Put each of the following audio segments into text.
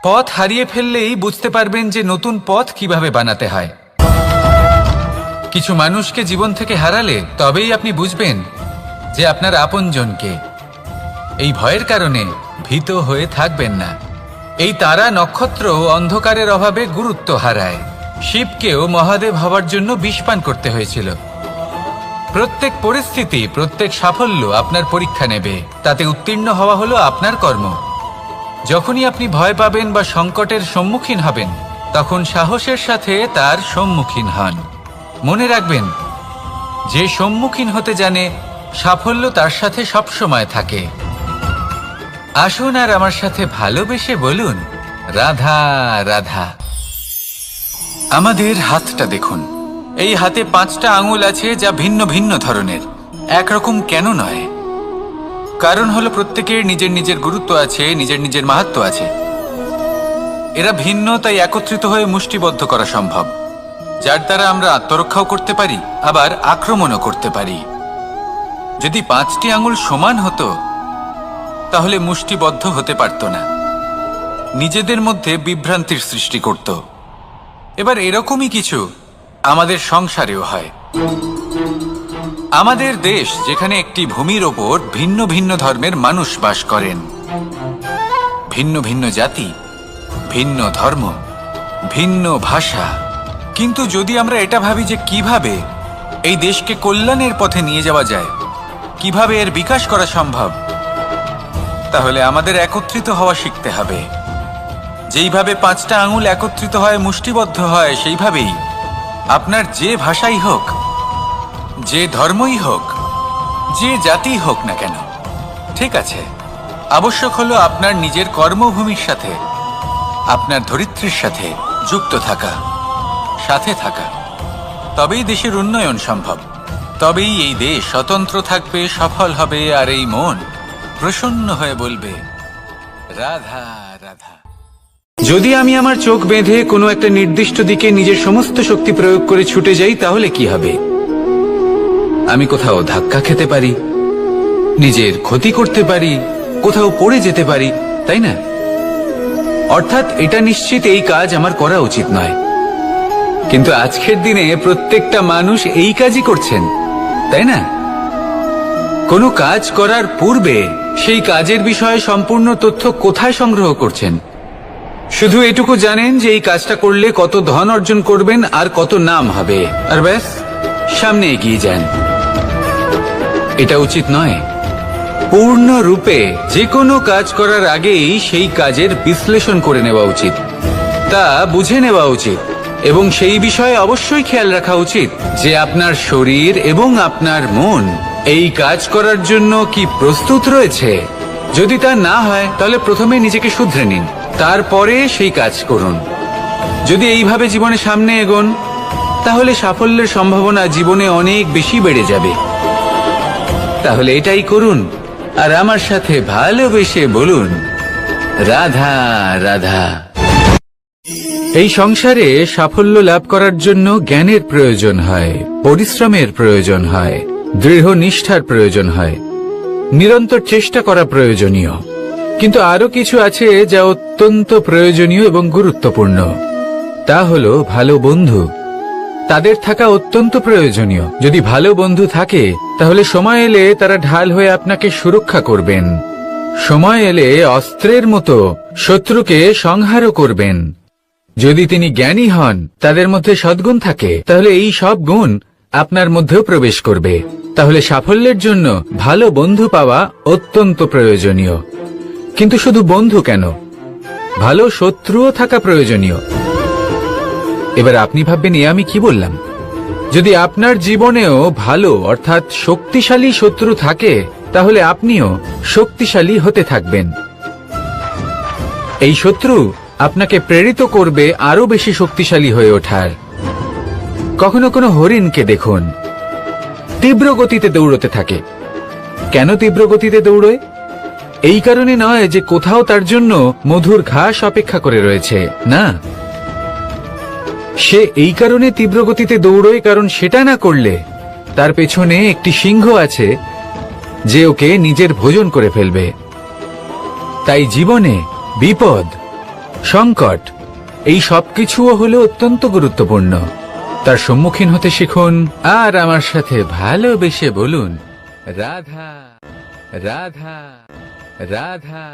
পথ হারিয়ে ফেললেই বুঝতে পারবেন যে নতুন পথ কিভাবে বানাতে হয়। কিছু মানুষকে জীবন থেকে হারালে তবেই আপনি বুঝবেন যে আপনার আপনজনকে। এই ভয়ের কারণে ভীত হয়ে থাকবেন না। এই তারা নক্ষত্র অন্ধকারের অভাবে গুরুত্ব হারায়। শিবকেও মহাদেব হওয়ার জন্য বিষপান করতে হয়েছিল। প্রত্যেক পরিস্থিতি, প্রত্যেক সাফল্য আপনার পরীক্ষা নেবে। তাতে উত্তীর্ণ হওয়া হলো আপনার কর্ম। যখনই আপনি ভয় পাবেন বা সংকটের সম্মুখীন হবেন, তখন সাহসের সাথে তার সম্মুখীন হন। মনে রাখবেন, যে সম্মুখীন হতে জানে, সাফল্য তার সাথে সবসময় থাকে। আসুন আর আমার সাথে ভালোবেসে বলুন, রাধা রাধা। আমাদের হাতটা দেখুন। এই হাতে 5টা আঙুল আছে, যা ভিন্ন ভিন্ন ধরনের। একরকম কেন নয়? কারণ হলো প্রত্যেকের নিজের নিজের গুরুত্ব আছে, নিজের নিজের মাহাত্ম্য আছে। এরা ভিন্ন, তাই একত্রিত হয়ে মুষ্টিবদ্ধ করা সম্ভব, যার দ্বারা আমরা আত্মরক্ষাও করতে পারি, আবার আক্রমণও করতে পারি। যদি 5টি আঙুল সমান হতো, তাহলে মুষ্টিবদ্ধ হতে পারত না, নিজেদের মধ্যে বিভ্রান্তির সৃষ্টি করত। এবার এরকমই কিছু আমাদের সংসারেও হয়। আমাদের দেশ, যেখানে একটি ভূমির ওপর ভিন্ন ভিন্ন ধর্মের মানুষ বাস করেন, ভিন্ন ভিন্ন জাতি, ভিন্ন ধর্ম, ভিন্ন ভাষা। কিন্তু যদি আমরা এটা ভাবি যে কিভাবে এই দেশকে কল্যাণের পথে নিয়ে যাওয়া যায়, কিভাবে এর বিকাশ করা সম্ভব, তাহলে আমাদের একত্রিত হওয়া শিখতে হবে। যেইভাবে 5টা আঙুল একত্রিত হয়, মুষ্টিবদ্ধ হয়, সেইভাবেই আপনার যে ভাষাই হোক, যে ধর্মই হোক, যে জাতি হোক না কেন, ঠিক আছে, আবশ্যক হলো আপনার নিজের কর্মভূমির সাথে, আপনার ধরিত্রীর সাথে যুক্ত থাকা, সাথে থাকা। তবেই দেশের উন্নয়ন সম্ভব। তবেই এই দেশ স্বতন্ত্র থাকবে, সফল হবে, আর এই মন প্রসন্ন হয়ে বলবে, রাধা রাধা। যদি আমি আমার চোখ বেঁধে কোনো একটা নির্দিষ্ট দিকে নিজের সমস্ত শক্তি প্রয়োগ করে ছুটে যাই, তাহলে কি হবে? আমি কোথাও ধাক্কা খেতে পারি, নিজের ক্ষতি করতে পারি, কোথাও পড়ে যেতে পারি, তাই না? অর্থাৎ এটা নিশ্চিত এই কাজ আমার করা উচিত নয়। কিন্তু আজকের দিনে প্রত্যেকটা মানুষ এই কাজই করছেন, তাই না? কোনো কাজ করার পূর্বে সেই কাজের বিষয়ে সম্পূর্ণ তথ্য কোথায় সংগ্রহ করছেন? শুধু এটুকু জানেন যে এই কাজটা করলে কত ধন অর্জন করবেন আর কত নাম হবে, আর ব্যাস সামনে এগিয়ে যান। এটা উচিত নয়। পূর্ণরূপে যে কোনো কাজ করার আগেই সেই কাজের বিশ্লেষণ করে নেওয়া উচিত, তা বুঝে নেওয়া উচিত, এবং সেই বিষয়ে অবশ্যই খেয়াল রাখা উচিত যে আপনার শরীর এবং আপনার মন এই কাজ করার জন্য কি প্রস্তুত রয়েছে। যদি তা না হয়, তাহলে প্রথমে নিজেকে শুধরে নিন, তারপরে সেই কাজ করুন। যদি এইভাবে জীবনে সামনে এগোন, তাহলে সাফল্যের সম্ভাবনা জীবনে অনেক বেশি বেড়ে যাবে। তাহলে এটাই করুন, আর আমার সাথে ভালোবেসে বলুন, রাধা রাধা। এই সংসারে সাফল্য লাভ করার জন্য জ্ঞানের প্রয়োজন হয়, পরিশ্রমের প্রয়োজন হয়, দৃঢ় নিষ্ঠার প্রয়োজন হয়, নিরন্তর চেষ্টা করা প্রয়োজনীয়। কিন্তু আরো কিছু আছে যা অত্যন্ত প্রয়োজনীয় এবং গুরুত্বপূর্ণ। তা হলো ভালো বন্ধু। তাদের থাকা অত্যন্ত প্রয়োজনীয়। যদি ভালো বন্ধু থাকে, তাহলে সময় এলে তারা ঢাল হয়ে আপনাকে সুরক্ষা করবেন। সময় এলে অস্ত্রের মতো শত্রুকে সংহারও করবেন। যদি তিনি জ্ঞানী হন, তাদের মধ্যে সদ্গুণ থাকে, তাহলে এই সব গুণ আপনার মধ্যেও প্রবেশ করবে। তাহলে সাফল্যের জন্য ভালো বন্ধু পাওয়া অত্যন্ত প্রয়োজনীয়। কিন্তু শুধু বন্ধু কেন, ভালো শত্রুও থাকা প্রয়োজনীয়। এবার আপনি ভাববেন, আমি কি বললাম? যদি আপনার জীবনেও ভালো অর্থাৎ শক্তিশালী শত্রু থাকে, তাহলে আপনিও শক্তিশালী হতে থাকবেন। এই শত্রু আপনাকে প্রেরিত করবে আরো বেশি শক্তিশালী হয়ে ওঠার। কখনো কোনো হরিণকে দেখুন, তীব্র গতিতে দৌড়তে থাকে। কেন তীব্র গতিতে দৌড়য়? এই কারণে নয় যে কোথাও তার জন্য মধুর ঘাস অপেক্ষা করে রয়েছে, না। সে এই কারণে তীব্র গতিতে দৌড়য় কারণ সেটা না করলে তার পেছনে একটি সিংহ আছে যে ওকে নিজের ভোজন করে ফেলবে। তাই জীবনে বিপদ, সংকট, এই সবকিছুও হলো অত্যন্ত গুরুত্বপূর্ণ। তার সম্মুখীন হতে শিখুন আর আমার সাথে ভালোবেসে বলুন, রাধা রাধা রাধা।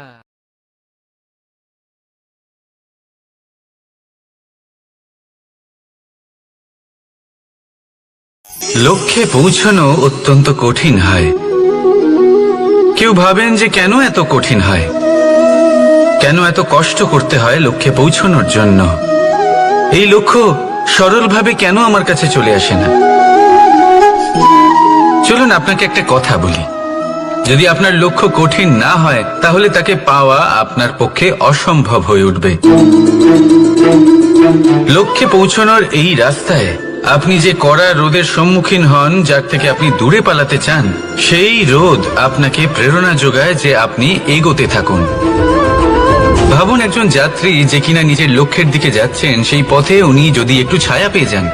লক্ষ্যে পৌঁছানো অত্যন্ত কঠিন হয়। কেউ ভাবেন যে কেন এত কঠিন হয়, কেন এত কষ্ট করতে হয় লক্ষ্যে পৌঁছানোর জন্য। এই লক্ষ্য সরলভাবে কেন আমার কাছে চলে আসে না? চলুন আপনাকে একটা কথা বলি, যদি আপনার লক্ষ্য কঠিন না হয় তাহলে তাকে পাওয়া আপনার পক্ষে অসম্ভব হয়ে উঠবে। লক্ষ্যে পৌঁছানোর এই রাস্তায় আপনি যে কড়া রোদের সম্মুখীন হন, যার থেকে আপনি দূরে পালাতে চান, সেই রোদ আপনাকে প্রেরণা যোগায় যে আপনি এগোতে থাকুন। ভাবুন একজন যাত্রী যে কিনা নিজের লক্ষ্যের দিকে যাচ্ছেন, সেই পথে উনি যদি একটু ছায়া পেয়ে যান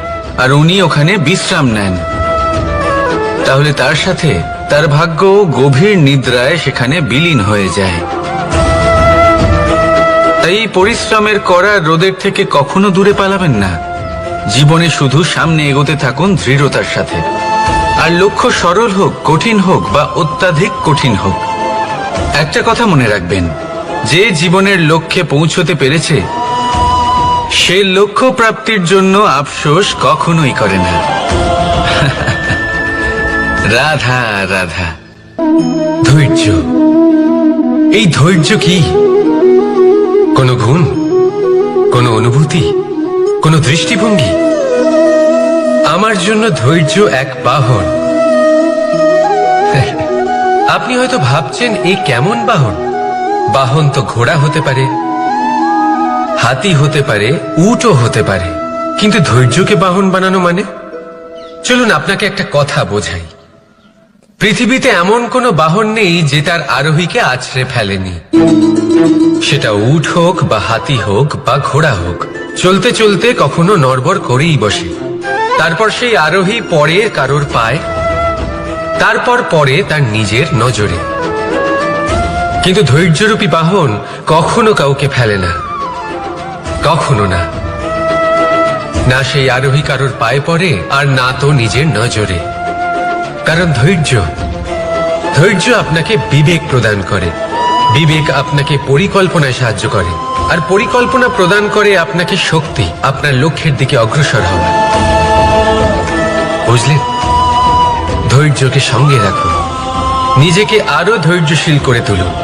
আর উনি ওখানে বিশ্রাম নেন, তাহলে তার সাথে তার ভাগ্য গভীর নিদ্রায় সেখানে বিলীন হয়ে যায়। তাই পরিশ্রমের করা রোদের থেকে কখনো দূরে পালাবেন না। জীবনে শুধু সামনে এগোতে থাকুন দৃঢ়তার সাথে। আর লক্ষ্য সরল হোক, কঠিন হোক বা অত্যাধিক কঠিন হোক, একটা কথা মনে রাখবেন, যে জীবনের লক্ষ্যে পৌঁছতে পেরেছে সে লক্ষ্য প্রাপ্তির জন্য আফসোস কখনোই করে না। রাধা রাধা। ধৈর্য, এই ধৈর্য কি কোনো গুণ, কোনো অনুভূতি, কোনো দৃষ্টিভঙ্গি? আমার জন্য ধৈর্য এক বাহন। আপনি হয়তো ভাবছেন এই কেমন বাহন? বাহন তো ঘোড়া হতে পারে, হাতি হতে পারে, উটও হতে পারে, কিন্তু ধৈর্যকে বাহন বানানো মানে? চলুন আপনাকে একটা কথা বোঝাই। পৃথিবীতে এমন কোনো বাহন নেই যে তার আরোহীকে আছড়ে ফেলেনি। সেটা উট হোক বা হাতি হোক বা ঘোড়া হোক, চলতে চলতে কখনো নড়বড় করেই বসে। তারপর সেই আরোহী পড়ে কারোর পায়, তারপর পড়ে তার নিজের নজরে। কিন্তু ধৈর্যরূপী বাহন কখনো কাউকে ফেলে না, কখনো না। না সেই আরোহী কারোর পায়ে পড়ে আর না তো নিজের নজরে। কারণ ধৈর্য আপনাকে বিবেক প্রদান করে, বিবেক আপনাকে পরিকল্পনায় সাহায্য করে, আর পরিকল্পনা প্রদান করে আপনাকে শক্তি আপনার লক্ষ্যের দিকে অগ্রসর হওয়ার। বুঝলেন? ধৈর্যকে সঙ্গে রাখুন, নিজেকে আরো ধৈর্যশীল করে তুলুন।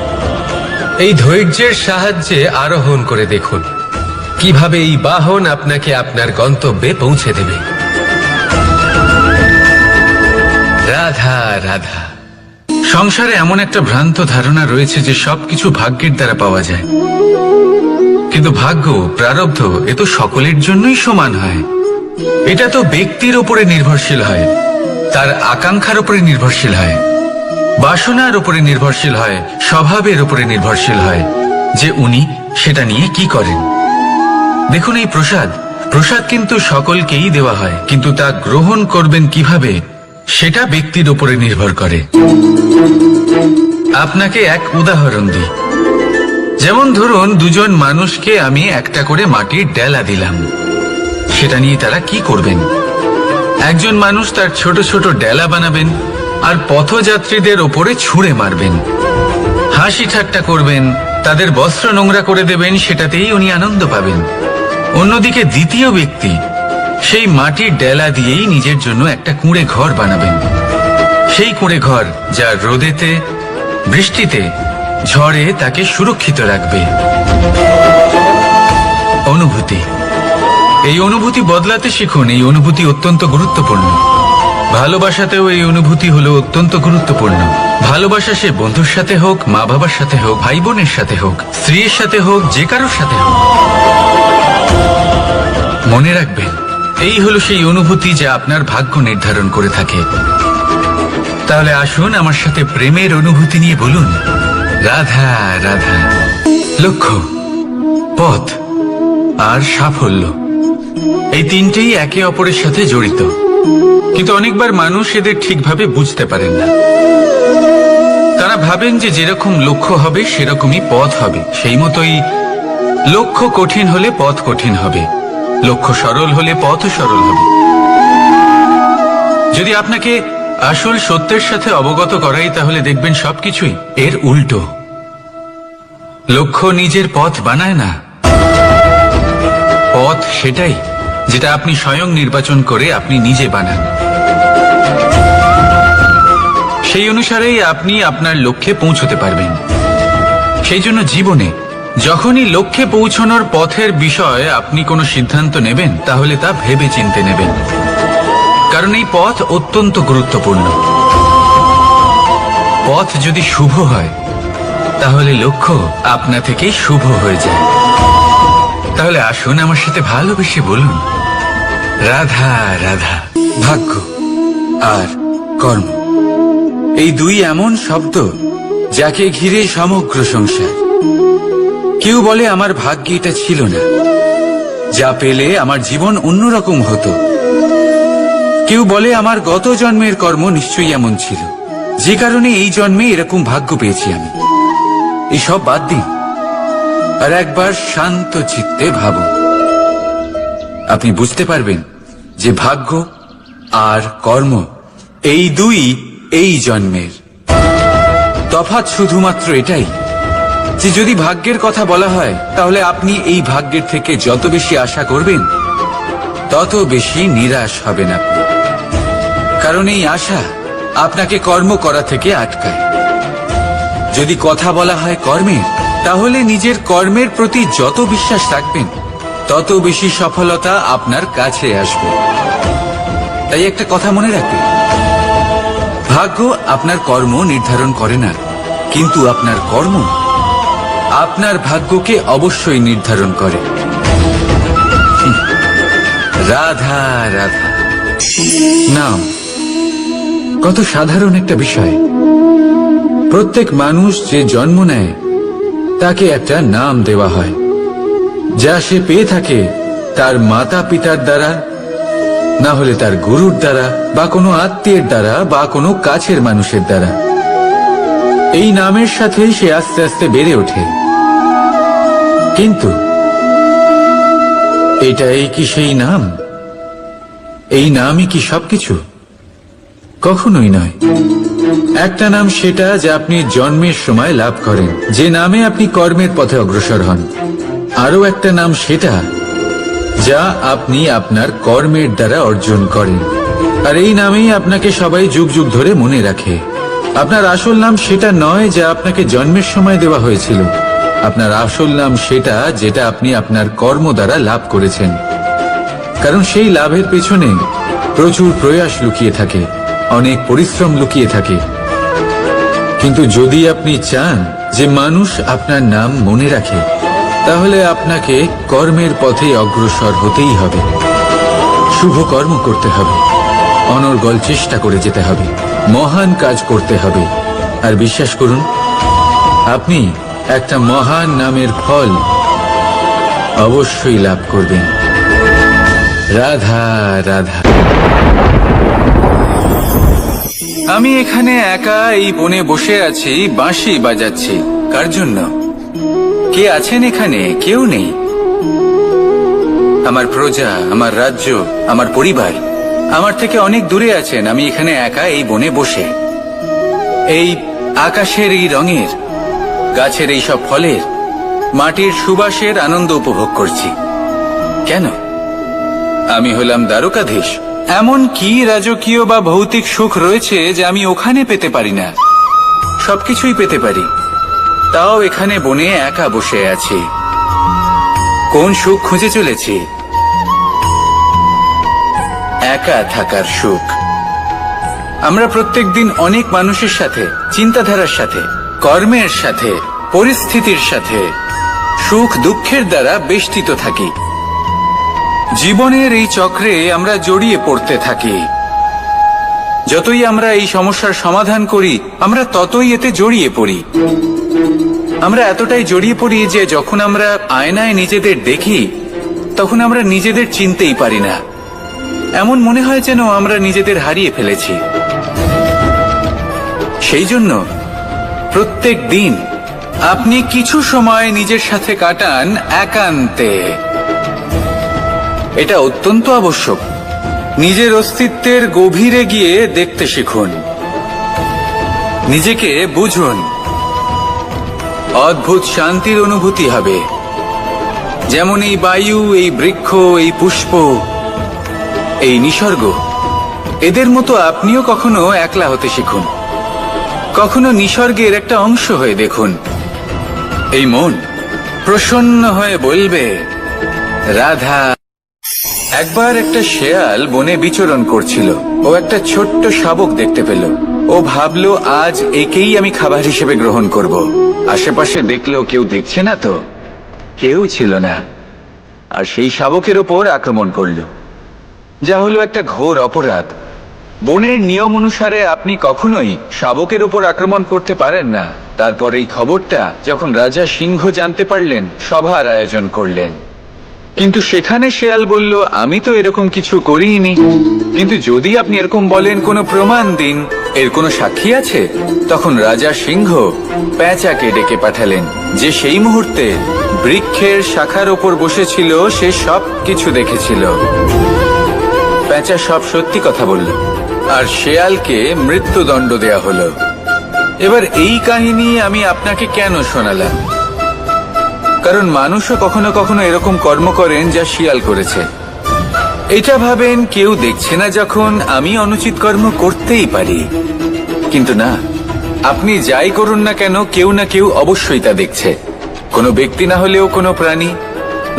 এই ধৈর্যের সাহায্যে আরোহণ করে দেখুন কিভাবে এই বাহন আপনাকে আপনার গন্তব্যে পৌঁছে দেবে। রাধা রাধা। সংসারে এমন একটা ভ্রান্ত ধারণা রয়েছে যে সবকিছু ভাগ্যের দ্বারা পাওয়া যায়, কিন্তু ভাগ্য, প্রারব্ধ এ তো সকলের জন্যই সমান হয়। এটা তো ব্যক্তির উপরে নির্ভরশীল হয়, তার আকাঙ্ক্ষার উপরে নির্ভরশীল হয়, বাসনার উপরে নির্ভরশীল হয়, স্বভাবের উপরে নির্ভরশীল হয় যে উনি সেটা নিয়ে কি করেন। দেখুন, এই প্রসাদ কিন্তু সকলকেই দেওয়া হয়, কিন্তু তা গ্রহণ করবেন কিভাবে সেটা ব্যক্তির উপরে নির্ভর করে। আপনাকে এক উদাহরণ দিই। যেমন ধরুন, দুজন মানুষকে আমি একটা করে মাটির ডেলা দিলাম, সেটা নিয়ে তারা কি করবেন? একজন মানুষ তার ছোট ছোট ডেলা বানাবেন আর পথযাত্রীদের ওপরে ছুঁড়ে মারবেন, হাসি ঠাট্টা করবেন, তাদের বস্ত্র নোংরা করে দেবেন, সেটাতেই উনি আনন্দ পাবেন। অন্যদিকে দ্বিতীয় ব্যক্তি সেই মাটির ডেলা দিয়েই নিজের জন্য একটা কুঁড়ে ঘর বানাবেন। সেই কুঁড়ে ঘর যা রোদেতে, বৃষ্টিতে, ঝড়ে তাকে সুরক্ষিত রাখবে। অনুভূতি, এই অনুভূতি বদলাতে শিখুন। এই অনুভূতি অত্যন্ত গুরুত্বপূর্ণ। ভালোবাসাতেও এই অনুভূতি হলো অত্যন্ত গুরুত্বপূর্ণ। ভালোবাসা সে বন্ধুর সাথে হোক, মা বাবার সাথে হোক, ভাই বোনের সাথে হোক, স্ত্রীর সাথে হোক, যে কারোর সাথে হোক। মনে রাখবেন, এই হলো সেই অনুভূতি যা আপনার ভাগ্য নির্ধারণ করে থাকে। তাহলে আসুন আমার সাথে প্রেমের অনুভূতি নিয়ে বলুন, রাধা রাধা। লক্ষ্য, পথ আর সাফল্য, এই তিনটেই একে অপরের সাথে জড়িত, কিন্তু অনেকবার মানুষ এদের ঠিকভাবে বুঝতে পারেন না। তারা ভাবেন যে যেরকম লক্ষ্য হবে সেরকমই পথ হবে, সেই মতোই লক্ষ্য কঠিন হলে পথ কঠিন হবে, লক্ষ্য সরল হলে পথও সরল হবে। যদি আপনাকে আসল সত্যের সাথে অবগত করাই, তাহলে দেখবেন সবকিছুই এর উল্টো। লক্ষ্য নিজের পথ বানায় না, পথ সেটাই যেটা আপনি স্বয়ং নির্বাচন করে আপনি নিজে বানান। সেই অনুসারেই আপনি আপনার লক্ষ্যে পৌঁছতে পারবেন। সেই জন্য জীবনে যখনই লক্ষ্যে পৌঁছানোর পথের বিষয়ে আপনি কোনো সিদ্ধান্ত নেবেন, তাহলে তা ভেবে চিন্তে নেবেন, কারণ এই পথ অত্যন্ত গুরুত্বপূর্ণ। পথ যদি শুভ হয়, তাহলে লক্ষ্য আপনা থেকেই শুভ হয়ে যায়। তাহলে আসুন আমার সাথে ভালোবেসে বলুন, রাধা রাধা। ভাগ্য আর কর্ম, এই দুই এমন শব্দ যাকে ঘিরে সমগ্র সংসার। কেউ বলে আমার ভাগ্যে এটা ছিল না, যা পেলে আমার জীবন অন্যরকম হতো। কেউ বলে আমার গত জন্মের কর্ম নিশ্চয়ই এমন ছিল, যে কারণে এই জন্মে এরকম ভাগ্য পেয়েছি আমি। এসব বাদ দিন আর একবার শান্ত চিত্তে ভাবুন। আপনি বুঝতে পারবেন যে ভাগ্য আর কর্ম এই দুই এই জন্মের। তফাৎ শুধুমাত্র এটাই যে যদি ভাগ্যের কথা বলা হয়, তাহলে আপনি এই ভাগ্যের থেকে যত বেশি আশা করবেন, তত বেশি নিরাশ হবেন আপনি। কারণ এই আশা আপনাকে কর্ম করা থেকে আটকায়। যদি কথা বলা হয় কর্মের, তাহলে নিজের কর্মের প্রতি যত বিশ্বাস রাখবেন, তত বেশি সফলতা আপনার কাছে আসবে। তাই একটা কথা মনে রাখবেন, ভাগ্য আপনার কর্ম নির্ধারণ করে না, কিন্তু আপনার কর্ম আপনার ভাগ্যকে অবশ্যই নির্ধারণ করে। রাধা রাধা নাম কত সাধারণ একটা বিষয়। প্রত্যেক মানুষ যে জন্ম নেয়, তাকে একটা নাম দেওয়া হয়, যা সে পেয়ে থাকে তার মাতা পিতার দ্বারা, না হলে তার গুরুর দ্বারা, বা কোনো আত্মীয়ের দ্বারা, বা কোনো কাছের মানুষের দ্বারা। এই নামের সাথেই সে আস্তে আস্তে বেড়ে ওঠে। কিন্তু এটাই কি সেই নাম? এই নামই কি সবকিছু? কখনোই নয়। একটা নাম সেটা যা আপনি জন্মের সময় লাভ করেন, যে নামে আপনি কর্মের পথে অগ্রসর হন। আরও একটা নাম সেটা যা আপনি আপনার কর্মের দ্বারা অর্জন করেন, আর এই নামেই আপনাকে সবাই যুগ যুগ ধরে মনে রাখে। আপনার আসল নাম সেটা নয় যা আপনাকে জন্মের সময় দেওয়া হয়েছিল। আপনার আসল নাম সেটা যেটা আপনি আপনার কর্ম দ্বারা লাভ করেছেন, কারণ সেই লাভের পেছনে প্রচুর প্রয়াস লুকিয়ে থাকে, অনেক পরিশ্রম লুকিয়ে থাকে। কিন্তু যদি আপনি চান যে মানুষ আপনার নাম মনে রাখে, তাহলে আপনাকে কর্মের পথে অগ্রসর হতেই হবে। শুভ কর্ম করতে হবে, অনর্গল চেষ্টা করে যেতে হবে, মহান কাজ করতে হবে। আর বিশ্বাস করুন, আপনি একটা মহান নামের ফল অবশ্যই লাভ করবেন। রাধা রাধা। আমি এখানে একা এই বনে বসে আছি, বাঁশি বাজাচ্ছি। কার জন্য? কে আছেন এখানে? কেউ নেই। আমার প্রজা, আমার রাজ্য, আমার পরিবার আমার থেকে অনেক দূরে আছেন। আমি এখানে একা এই বনে বসে এই আকাশের এই রঙের, গাছের এই সব ফলের, মাটির সুবাসের আনন্দ উপভোগ করছি। কেন? আমি হলাম দ্বারকাধীশ। এমন কি রাজকীয় বা ভৌতিক সুখ রয়েছে যে আমি ওখানে পেতে পারি না? সবকিছুই পেতে পারি, তাও এখানে বনে একা বসে আছি। কোন সুখ খুঁজে চলেছি? একা থাকার সুখ। আমরা প্রত্যেকদিন অনেক মানুষের সাথে, চিন্তাধারার সাথে, কর্মের সাথে, পরিস্থিতির সাথে, সুখ দুঃখের দ্বারা বেষ্টিত থাকি। জীবনের এই চক্রে আমরা জড়িয়ে পড়তে থাকি। যতই আমরা এই সমস্যার সমাধান করি, আমরা ততই এতে জড়িয়ে পড়ি। আমরা এতটাই জড়িয়ে পড়ি যে যখন আমরা আয়নায় নিজেদের দেখি, তখন আমরা নিজেদের চিনতেই পারি না। এমন মনে হয় যেন আমরা নিজেদের হারিয়ে ফেলেছি। সেই জন্য প্রত্যেক দিন আপনি কিছু সময় নিজের সাথে কাটান একান্তে। এটা অত্যন্ত আবশ্যক। নিজের অস্তিত্বের গভীরে গিয়ে দেখতে শিখুন, নিজেকে বুঝুন। অদ্ভুত শান্তির অনুভূতি হবে। যেমন এই বায়ু, এই বৃক্ষ, এই পুষ্প, এই নিসর্গ, এদের মতো আপনিও কখনো একলা হতে শিখুন। কখনো নিসর্গের একটা অংশ হয়ে দেখুন। এই মন প্রসন্ন হয়ে বলবে, রাধা। একবার একটা শেয়াল বনে বিচরণ করছিল। ও একটা ছোট্ট শাবক দেখতে পেল। ও ভাবলো, আজ একেই আমি খাবার হিসেবে গ্রহণ করব। আশেপাশে দেখলো কেউ দেখছে না, তো কেউ ছিল না। আর সেই শাবকের ওপর আক্রমণ করলো, যা হলো একটা ঘোর অপরাধ। বনের নিয়ম অনুসারে আপনি কখনোই শাবকের উপর আক্রমণ করতে পারেন না। তারপর এই খবরটা যখন রাজা সিংহ জানতে পারলেন, সভার আয়োজন করলেন। কিন্তু সেখানে শেয়াল বলল, আমি তো এরকম কিছু করিনি। কিন্তু যদি আপনি এরকম বলেন, কোনো প্রমাণ দিন, এর কোনো সাক্ষী আছে? তখন রাজা সিংহ পেঁচাকে ডেকে পাঠালেন, যে সেই মুহূর্তে বৃক্ষের শাখার ওপর বসেছিল। সে সব কিছু দেখেছিল। পেঁচা সব সত্যি কথা বলল, আর শেয়ালকে মৃত্যুদণ্ড দেয়া হলো। এবার এই কাহিনী আমি আপনাকে কেন শোনালাম? কারণ মানুষও কখনো কখনো এরকম কর্ম করেন যা শিয়াল করেছে। এটা ভাবেন কেউ দেখছে না, যখন আমি অনুচিত কর্ম করতেই পারি। কিন্তু না, আপনি যাই করুন না কেন, কেউ না কেউ অবশ্যই তা দেখছে। কোনো ব্যক্তি না হলেও কোনো প্রাণী,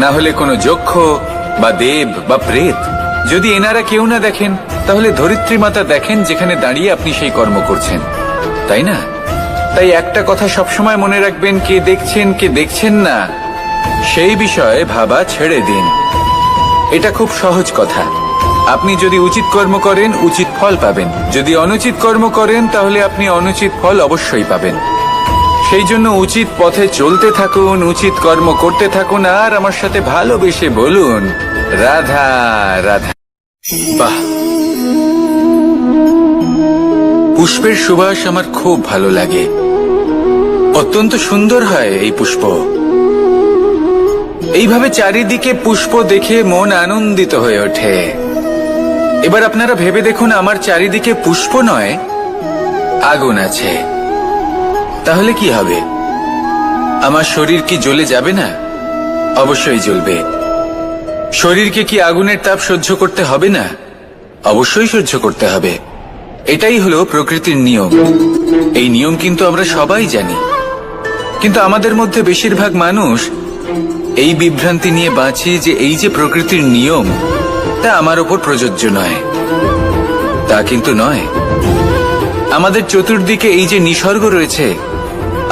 না হলে কোনো যক্ষ বা দেব বা প্রেত। যদি এনারা কেউ না দেখেন, তাহলে ধরিত্রী মাতা দেখেন, যেখানে দাঁড়িয়ে আপনি সেই কর্ম করছেন, তাই না? তাই একটা কথা সবসময় মনে রাখবেন, কে দেখছেন কে দেখছেন না সেই বিষয়ে ভাবা ছেড়ে দিন। এটা খুব সহজ কথা। আপনি যদি উচিত কর্ম করেন, উচিত ফল পাবেন। যদি অনুচিত কর্ম করেন, তাহলে আপনি অনুচিত ফল অবশ্যই পাবেন। সেই জন্য উচিত পথে চলতে থাকুন, উচিত কর্ম করতে থাকুন, আর আমার সাথে ভালোবেসে বলুন, রাধা রাধা। বাহ, পুষ্পের সুবাস আমার খুব ভালো লাগে। অত্যন্ত সুন্দর হয় এই পুষ্প। এইভাবে চারিদিকে পুষ্প দেখে মন আনন্দিত হয়ে ওঠে। এবার আপনারা ভেবে দেখুন, আমার চারিদিকে পুষ্প নয়, আগুন আছে। তাহলে কি হবে? আমার শরীর কি জ্বলে যাবে না? অবশ্যই জ্বলবে। শরীরকে কি আগুনের তাপ সহ্য করতে হবে না? অবশ্যই সহ্য করতে হবে। এটাই হলো প্রকৃতির নিয়ম। এই নিয়ম কিন্তু আমরা সবাই জানি, কিন্তু আমাদের মধ্যে বেশিরভাগ মানুষ এই বিভ্রান্তি নিয়ে বাঁচি যে এই যে প্রকৃতির নিয়ম, তা আমার ওপর প্রযোজ্য নয়। তা কিন্তু নয়। আমাদের চতুর্দিকে এই যে নিসর্গ রয়েছে,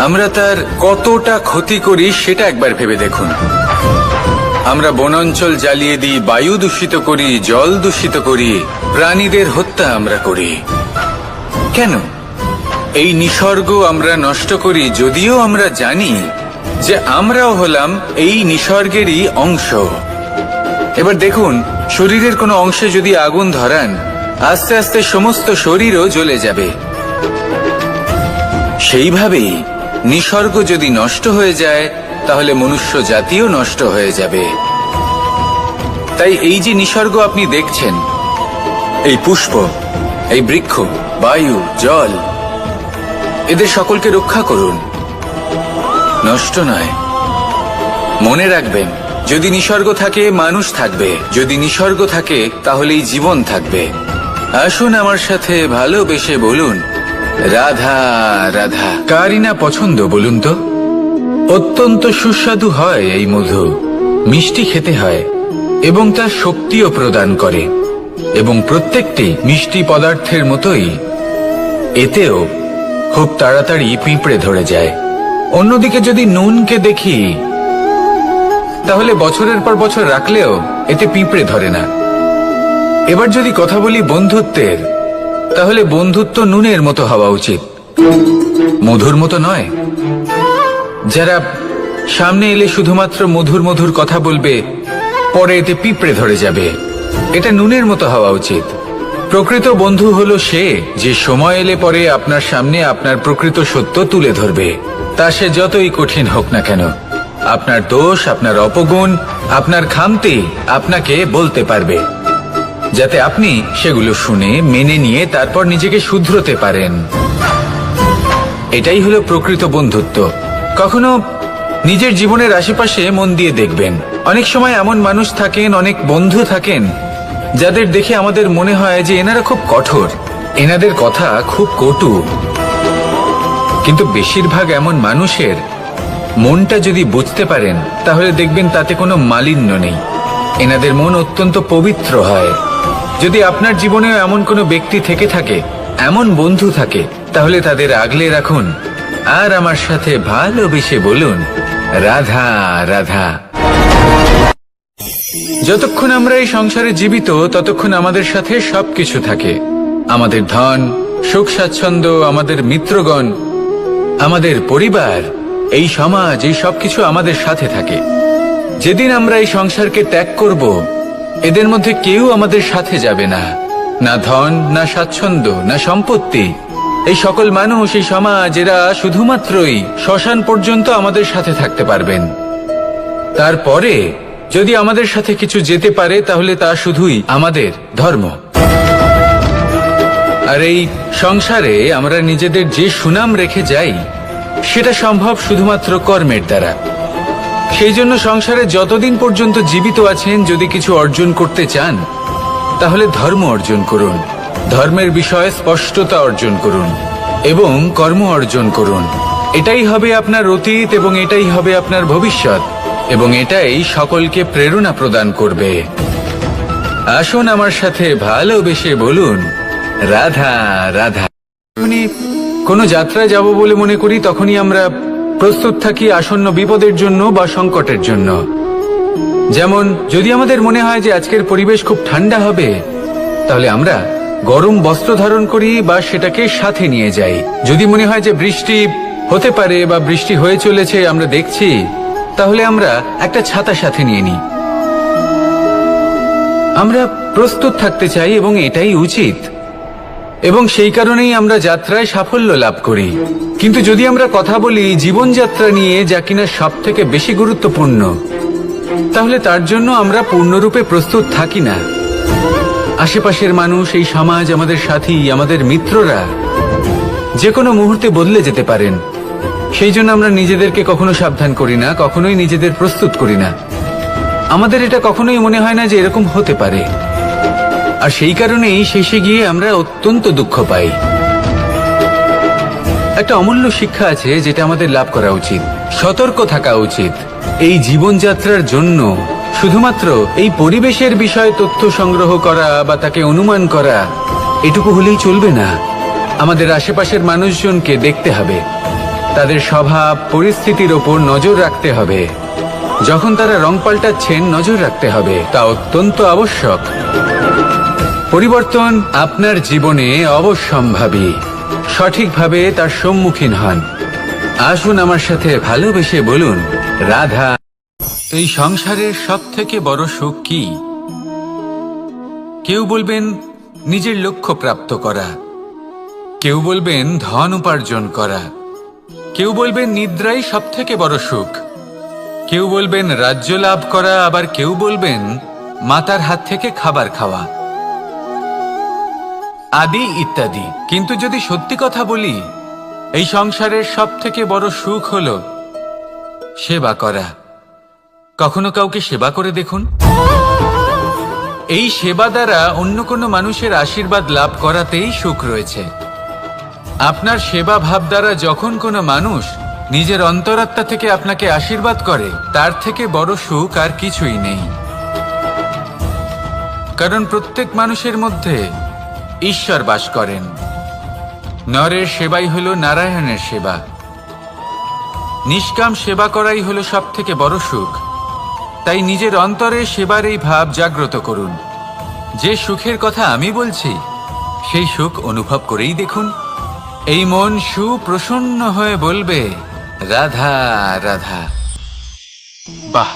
আমরা তার কতটা ক্ষতি করি সেটা একবার ভেবে দেখুন। আমরা বনাঞ্চল জ্বালিয়ে দিই, বায়ু দূষিত করি, জল দূষিত করি, প্রাণীদের হত্যা আমরা করি। কেন? এই নিসর্গ আমরা নষ্ট করি, যদিও আমরা জানি যে আমরাও হলাম এই নিসর্গেরই অংশ। এবার দেখুন, শরীরের কোনো অংশে যদি আগুন ধরান, আস্তে আস্তে সমস্ত শরীরও জ্বলে যাবে। সেইভাবেই নিসর্গ যদি নষ্ট হয়ে যায়, তাহলে মনুষ্য জাতিও নষ্ট হয়ে যাবে। তাই এই যে নিসর্গ আপনি দেখছেন, এই পুষ্প, এই বৃক্ষ, বায়ু, জল, এদের সকলকে রক্ষা করুন, নষ্ট নয়। মনে রাখবেন, যদি নিসর্গ থাকে, মানুষ থাকবে। যদি নিসর্গ থাকে, তাহলেই জীবন থাকবে। আসুন আমার সাথে ভালোবেসে বলুন, রাধা রাধা। কারই না পছন্দ বলুন তো? অত্যন্ত সুস্বাদু হয় এই মধু, মিষ্টি খেতে হয় এবং তা শক্তিও প্রদান করে। এবং প্রত্যেকটি মিষ্টি পদার্থের মতোই এতেও খুব তাড়াতাড়ি পিঁপড়ে ধরে যায়। অন্যদিকে যদি নুনকে দেখি, তাহলে বছরের পর বছর রাখলেও এতে পিঁপড়ে ধরে না। এবার যদি কথা বলি বন্ধুত্বের, তাহলে বন্ধুত্ব নুনের মতো হওয়া উচিত, মধুর মতো নয়। যারা সামনে এলে শুধুমাত্র মধুর মধুর কথা বলবে, পরে এতে পিঁপড়ে ধরে যাবে। এটা নুনের মতো হওয়া উচিত। প্রকৃত বন্ধু হলো সে, যে সময় এলে পরে আপনার সামনে আপনার প্রকৃত সত্য তুলে ধরবে। তা সে যতই কঠিন হোক না কেন, আপনার দোষ, আপনার অপগুণ, আপনার খামতি আপনাকে বলতে পারবে, যাতে আপনি সেগুলো শুনে মেনে নিয়ে তারপর নিজেকে শুধরোতে পারেন। এটাই হলো প্রকৃত বন্ধুত্ব। কখনো নিজের জীবনের আশেপাশে মন দিয়ে দেখবেন, অনেক সময় এমন মানুষ থাকেন, অনেক বন্ধু থাকেন, যাদের দেখে আমাদের মনে হয় যে এনারা খুব কঠোর, এনাদের কথা খুব কটু। কিন্তু বেশিরভাগ এমন মানুষের মনটা যদি বুঝতে পারেন, তাহলে দেখবেন তাতে কোনো মালিন্য নেই। এনাদের মন অত্যন্ত পবিত্র হয়। যদি আপনার জীবনেও এমন কোনো ব্যক্তি থেকে থাকে, এমন বন্ধু থাকে, তাহলে তাদের আগলে রাখুন আর আমার সাথে ভালোবেসে বলুন, রাধা রাধা। যতক্ষণ আমরা এই সংসারে জীবিত, ততক্ষণ আমাদের সাথে সবকিছু থাকে। আমাদের ধন, সুখ স্বাচ্ছন্দ্য, আমাদের মিত্রগণ, আমাদের পরিবার, এই সমাজ, এই সবকিছু আমাদের সাথে থাকে। যেদিন আমরা এই সংসারকে ত্যাগ করব, এদের মধ্যে কেউ আমাদের সাথে যাবে না। না ধন, না স্বাচ্ছন্দ্য, না সম্পত্তি। এই সকল মানুষ, এই সমাজ, এরা শুধুমাত্রই শ্মশান পর্যন্ত আমাদের সাথে থাকতে পারবেন। তারপরে যদি আমাদের সাথে কিছু যেতে পারে, তাহলে তা শুধুই আমাদের ধর্ম। আর এই সংসারে আমরা নিজেদের যে সুনাম রেখে যাই, সেটা সম্ভব শুধুমাত্র কর্মের দ্বারা। সেই জন্য সংসারে যতদিন পর্যন্ত জীবিত আছেন, যদি কিছু অর্জন করতে চান, তাহলে ধর্ম অর্জন করুন, ধর্মের বিষয়ে স্পষ্টতা অর্জন করুন এবং কর্ম অর্জন করুন। এটাই হবে আপনার অতীত এবং এটাই হবে আপনার ভবিষ্যৎ, এবং এটাই সকলকে প্রেরণা প্রদান করবে। আসুন আমার সাথে ভালোবেসে বলুন, রাধা রাধা। কোনো যাত্রায় যাব বলে মনে করি, তখনই আমরা প্রস্তুত থাকি আসন্ন বিপদের জন্য বা সংকটের জন্য। যেমন যদি আমাদের মনে হয় যে আজকের পরিবেশ খুব ঠান্ডা হবে, তাহলে আমরা গরম বস্ত্র ধারণ করি বা সেটাকে সাথে নিয়ে যাই। যদি মনে হয় যে বৃষ্টি হতে পারে বা বৃষ্টি হয়ে চলেছে, আমরা দেখছি, তাহলে আমরা একটা ছাতা সাথে নিয়ে নিই। আমরা প্রস্তুত থাকতে চাই এবং এটাই উচিত, এবং সেই কারণেই আমরা যাত্রায় সাফল্য লাভ করি। কিন্তু যদি আমরা কথা বলি জীবনযাত্রা নিয়ে, যা কিনা সব থেকে বেশি গুরুত্বপূর্ণ, তাহলে তার জন্য আমরা পূর্ণরূপে প্রস্তুত থাকি না। আশেপাশের মানুষ, এই সমাজ, আমাদের সাথী, আমাদের মিত্ররা যে কোনো মুহূর্তে বদলে যেতে পারেন। সেই জন্য আমরা নিজেদেরকে কখনো সাবধান করি না, কখনোই নিজেদের প্রস্তুত করি না। আমাদের এটা কখনোই মনে হয় না যে এরকম হতে পারে, আর সেই কারণেই শেষে গিয়ে আমরা অত্যন্ত দুঃখ পাই। একটা অমূল্য শিক্ষা আছে যেটা আমাদের লাভ করা উচিত, সতর্ক থাকা উচিত। এই জীবনযাত্রার জন্য শুধুমাত্র এই পরিবেশের বিষয়ে তথ্য সংগ্রহ করা বা তাকে অনুমান করা, এটুকু হলেই চলবে না। আমাদের আশেপাশের মানুষজনকে দেখতে হবে, তাদের স্বভাব, পরিস্থিতির ওপর নজর রাখতে হবে। যখন তারা রং পাল্টাচ্ছেন, নজর রাখতে হবে, তা অত্যন্ত আবশ্যক। পরিবর্তন আপনার জীবনে অবশ্যম্ভাবী, সঠিকভাবে তার সম্মুখীন হন। আসুন আমার সাথে ভালোবেসে বলুন, রাধা। এই সংসারের সব থেকে বড় সুখ কি? কেউ বলবেন নিজের লক্ষ্য প্রাপ্ত করা, কেউ বলবেন ধন উপার্জন করা, কেউ বলবেন নিদ্রাই সব থেকে বড় সুখ, কেউ বলবেন রাজ্য লাভ করা, আবার কেউ বলবেন মাতার হাত থেকে খাবার খাওয়া, আদি ইত্যাদি। কিন্তু যদি সত্যি কথা বলি, এই সংসারের সব থেকে বড় সুখ হলো সেবা করা। কখনো কাউকে সেবা করে দেখুন। এই সেবা দ্বারা অন্য কোনো মানুষের আশীর্বাদ লাভ করাতেই সুখ রয়েছে। আপনার সেবা ভাব দ্বারা যখন কোনো মানুষ নিজের অন্তরাত্মা থেকে আপনাকে আশীর্বাদ করে, তার থেকে বড় সুখ আর কিছুই নেই। কারণ প্রত্যেক মানুষের মধ্যে ঈশ্বর বাস করেন। নরের সেবাই হলো নারায়ণের সেবা। নিষ্কাম সেবা করাই হলো সব থেকে বড় সুখ। তাই নিজের অন্তরে সেবার এই ভাব জাগ্রত করুন। যে সুখের কথা আমি বলছি, সেই সুখ অনুভব করেই দেখুন। এই মন সুপ্রসন্ন হয়ে বলবে, রাধা রাধা। বাহ,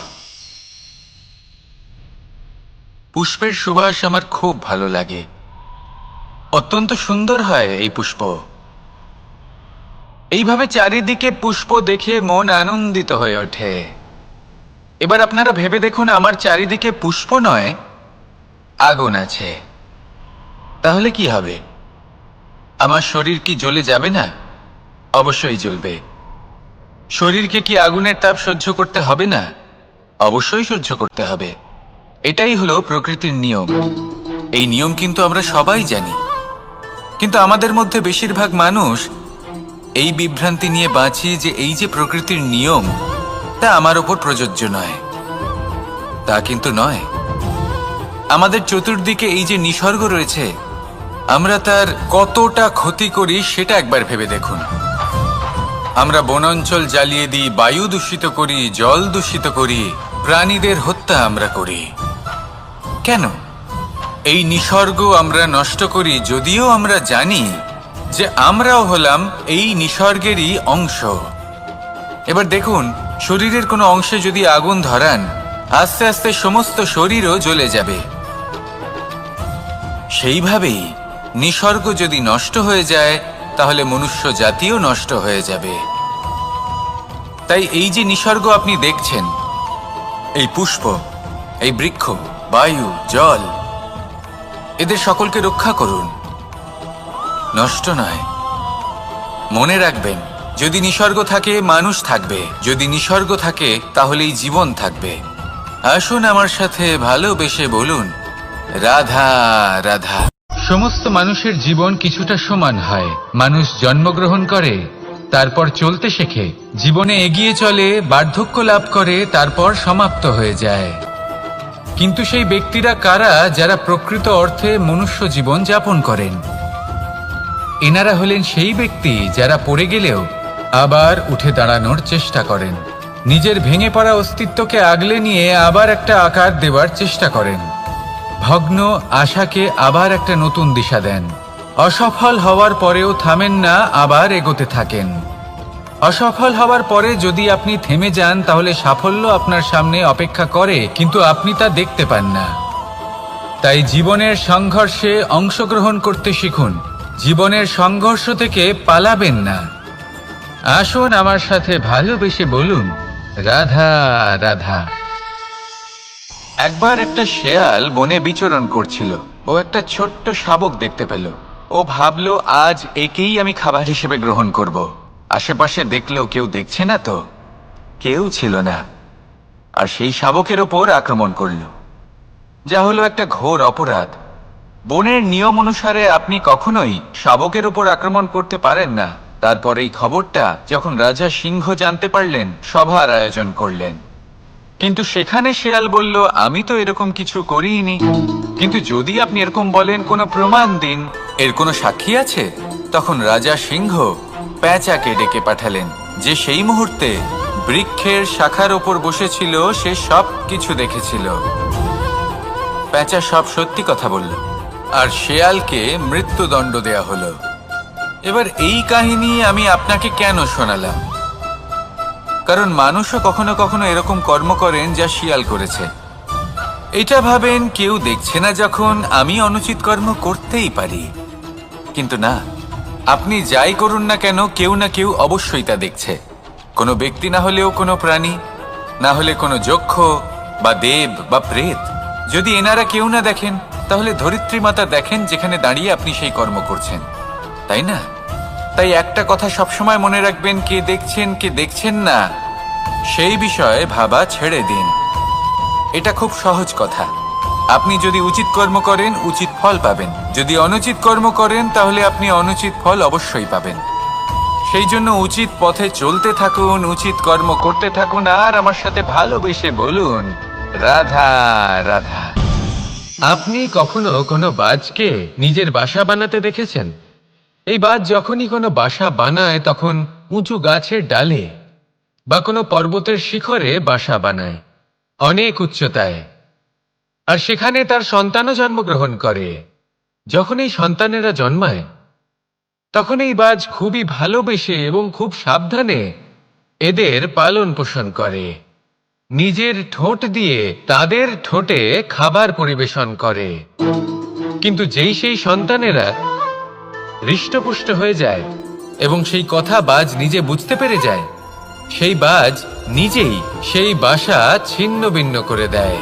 পুষ্পের সুবাস আমার খুব ভালো লাগে। অত্যন্ত সুন্দর হয় এই পুষ্প। এইভাবে চারিদিকে পুষ্প দেখে মন আনন্দিত হয়ে ওঠে। এবার আপনারা ভেবে দেখুন, আমার চারিদিকে পুষ্প নয়, আগুন আছে। তাহলে কি হবে? আমার শরীর কি জ্বলে যাবে না? অবশ্যই জ্বলবে। শরীরকে কি আগুনের তাপ সহ্য করতে হবে না? অবশ্যই সহ্য করতে হবে। এটাই হলো প্রকৃতির নিয়ম। এই নিয়ম কিন্তু আমরা সবাই জানি, কিন্তু আমাদের মধ্যে বেশিরভাগ মানুষ এই বিভ্রান্তি নিয়ে বাঁচি যে এই যে প্রকৃতির নিয়ম, তা আমার ওপর প্রযোজ্য নয়। তা কিন্তু নয়। আমাদের চতুর্দিকে এই যে নিসর্গ রয়েছে, আমরা তার কতটা ক্ষতি করি সেটা একবার ভেবে দেখুন। আমরা বনাঞ্চল জ্বালিয়ে দিই, বায়ু দূষিত করি, জল দূষিত করি, প্রাণীদের হত্যা আমরা করি। কেন? এই নিসর্গ আমরা নষ্ট করি, যদিও আমরা জানি যে আমরাও হলাম এই নিসর্গেরই অংশ। এবার দেখুন, শরীরের কোনো অংশে যদি আগুন ধরান, আস্তে আস্তে সমস্ত শরীরও জ্বলে যাবে। সেইভাবেই নিসর্গ যদি নষ্ট হয়ে যায়, তাহলে মনুষ্য জাতিও নষ্ট হয়ে যাবে। তাই এই যে নিসর্গ আপনি দেখছেন, এই পুষ্প, এই বৃক্ষ, বায়ু, জল, এদের সকলকে রক্ষা করুন, নষ্ট নয়। মনে রাখবেন, যদি নিসর্গ থাকে মানুষ থাকবে, যদি নিসর্গ থাকে তাহলেই জীবন থাকবে। আসুন আমার সাথে ভালোবেসে বলুন, রাধা রাধা। সমস্ত মানুষের জীবন কিছুটা সমান হয়। মানুষ জন্মগ্রহণ করে, তারপর চলতে শেখে, জীবনে এগিয়ে চলে, বার্ধক্য লাভ করে, তারপর সমাপ্ত হয়ে যায়। কিন্তু সেই ব্যক্তিরা কারা যারা প্রকৃত অর্থে মনুষ্য জীবন যাপন করেন? এনারা হলেন সেই ব্যক্তি যারা পড়ে গেলেও আবার উঠে দাঁড়ানোর চেষ্টা করেন, নিজের ভেঙে পড়া অস্তিত্বকে আগলে নিয়ে আবার একটা আকার দেওয়ার চেষ্টা করেন, ভগ্ন আশাকে আবার একটা নতুন দিশা দেন। অসফল হওয়ার পরেও থামেন না, আবার এগোতে থাকেন। অসফল হওয়ার পরে যদি আপনি থেমে যান, তাহলে সাফল্য আপনার সামনে অপেক্ষা করে, কিন্তু আপনি তা দেখতে পান না। তাই জীবনের সংঘর্ষে অংশগ্রহণ করতে শিখুন। জীবনের সংঘর্ষ থেকে পালাবেন না। আসুন আমার সাথে ভালোবেসে বলুন, রাধা রাধা। একবার একটা শেয়াল বনে বিচরণ করছিল। ও একটা ছোট্ট শাবক দেখতে পেল। ও ভাবলো, আজ একেই আমি খাবার হিসেবে গ্রহণ করব। আশেপাশে দেখলো কেউ দেখছে না তো, কেউ ছিল না, আর সেই শাবকের ওপর আক্রমণ করল, যা হলো একটা ঘোর অপরাধ। বনের নিয়ম অনুসারে আপনি কখনোই শাবকের উপর আক্রমণ করতে পারেন না। তারপর এই খবরটা যখন রাজা সিংহ জানতে পারলেন, সভার আয়োজন করলেন। কিন্তু সেখানে শেয়াল বলল, আমি তো এরকম কিছু করিনি। কিন্তু যদি আপনি এরকম বলেন, কোনো প্রমাণ দিন, এর কোনো সাক্ষী আছে? তখন রাজা সিংহ পেঁচাকে ডেকে পাঠালেন, যে সেই মুহূর্তে বৃক্ষের শাখার ওপর বসেছিল, সে সব কিছু দেখেছিল। পেঁচা সব সত্যি কথা বলল, আর শেয়ালকে মৃত্যুদণ্ড দেয়া হলো। এবার এই কাহিনী আমি আপনাকে কেন শোনালাম? কারণ মানুষও কখনো কখনো এরকম কর্ম করেন যা শিয়াল করেছে। এটা ভাবেন কেউ দেখছে না, যখন আমি অনুচিত কর্ম করতেই পারি। কিন্তু না, আপনি যাই করুন না কেন, কেউ না কেউ অবশ্যই তা দেখছে। কোনো ব্যক্তি না হলেও কোনো প্রাণী, না হলে কোনো যক্ষ বা দেব বা প্রেত। যদি এনারা কেউ না দেখেন, তাহলে ধরিত্রী মাতা দেখেন, যেখানে দাঁড়িয়ে আপনি সেই কর্ম করছেন, তাই না? তাই একটা কথা সবসময় মনে রাখবেন, কে দেখছেন কে দেখছেন না সেই বিষয়ে ভাবা ছেড়ে দিন। এটা খুব সহজ কথা। আপনি যদি উচিত কর্ম করেন, উচিত ফল পাবেন। যদি অনুচিত কর্ম করেন, তাহলে আপনি অনুচিত ফল অবশ্যই পাবেন। সেই জন্য উচিত পথে চলতে থাকুন, উচিত কর্ম করতে থাকুন, আর আমার সাথে ভালোবেসে বলুন, রাধা রাধা। আপনি কখনো কোনো বাজকে নিজের বাসা বানাতে দেখেছেন? এই বাজ যখনই কোনো বাসা বানায়, তখন উঁচু গাছের ডালে বা কোনো পর্বতের শিখরে বাসা বানায়, অনেক উচ্চতায়। আর সেখানে তার সন্তানও জন্মগ্রহণ করে। যখন এই সন্তানেরা জন্মায়, তখন এই বাজ খুবই ভালোবেসে এবং খুব সাবধানে এদের পালন পোষণ করে। নিজের ঠোঁট দিয়ে তাদের ঠোঁটে খাবার পরিবেশন করে। কিন্তু যেই সেই সন্তানেরা হৃষ্টপুষ্ট হয়ে যায়, এবং সেই কথা বাজ নিজে বুঝতে পেরে যায়, সেই বাজ নিজেই সেই বাসা ছিন্ন ভিন্ন করে দেয়।